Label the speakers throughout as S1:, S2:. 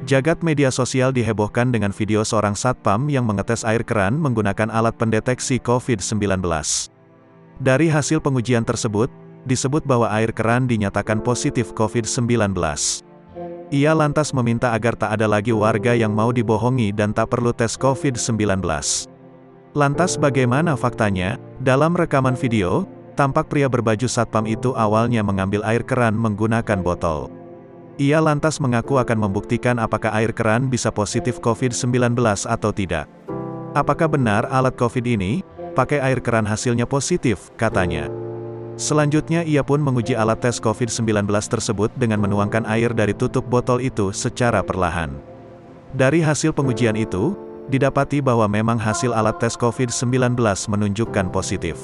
S1: Jagat media sosial dihebohkan dengan video seorang satpam yang mengetes air keran menggunakan alat pendeteksi COVID-19. Dari hasil pengujian tersebut, disebut bahwa air keran dinyatakan positif COVID-19. Ia lantas meminta agar tak ada lagi warga yang mau dibohongi dan tak perlu tes COVID-19. Lantas bagaimana faktanya? Dalam rekaman video, tampak pria berbaju satpam itu awalnya mengambil air keran menggunakan botol. Ia lantas mengaku akan membuktikan apakah air keran bisa positif COVID-19 atau tidak. Apakah benar alat COVID ini, pakai air keran hasilnya positif, katanya. Selanjutnya ia pun menguji alat tes COVID-19 tersebut dengan menuangkan air dari tutup botol itu secara perlahan. Dari hasil pengujian itu, didapati bahwa memang hasil alat tes COVID-19 menunjukkan positif.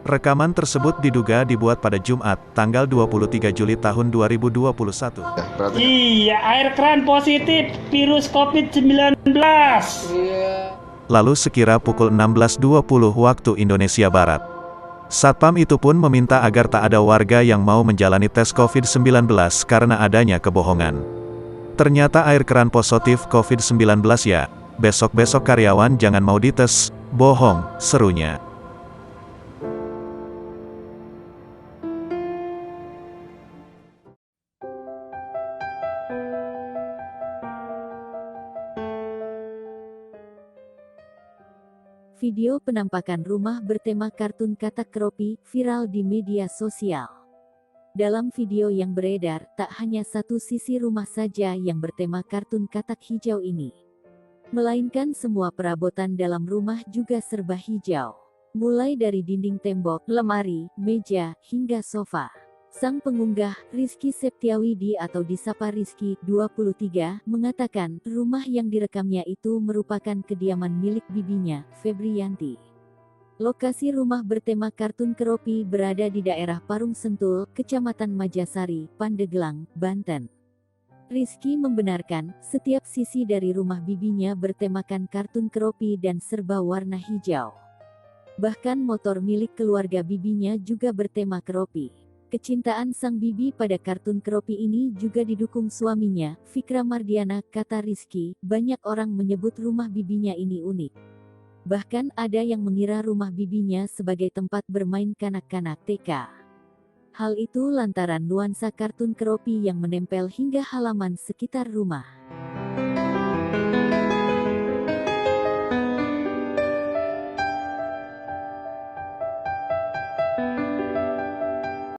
S1: Rekaman tersebut diduga dibuat pada Jumat, tanggal 23 Juli tahun 2021.
S2: Iya, air keran positif virus COVID-19.
S1: Lalu sekira pukul 16.20 waktu Indonesia Barat, satpam itu pun meminta agar tak ada warga yang mau menjalani tes COVID-19 karena adanya kebohongan. Ternyata air keran positif COVID-19 ya, besok-besok karyawan jangan mau dites, bohong, serunya.
S3: Video penampakan rumah bertema kartun katak keropi viral di media sosial. Dalam video yang beredar, tak hanya satu sisi rumah saja yang bertema kartun katak hijau ini, melainkan semua perabotan dalam rumah juga serba hijau. Mulai dari dinding tembok, lemari, meja, hingga sofa. Sang pengunggah, Rizky Septiawidi atau disapa Rizky, 23, mengatakan, rumah yang direkamnya itu merupakan kediaman milik bibinya, Febriyanti. Lokasi rumah bertema kartun keropi berada di daerah Parung Sentul, Kecamatan Majasari, Pandeglang, Banten. Rizky membenarkan, setiap sisi dari rumah bibinya bertemakan kartun keropi dan serba warna hijau. Bahkan motor milik keluarga bibinya juga bertema keropi. Kecintaan sang bibi pada kartun keropi ini juga didukung suaminya, Fikra Mardiana, kata Rizky. Banyak orang menyebut rumah bibinya ini unik. Bahkan ada yang mengira rumah bibinya sebagai tempat bermain kanak-kanak TK. Hal itu lantaran nuansa kartun keropi yang menempel hingga halaman sekitar rumah.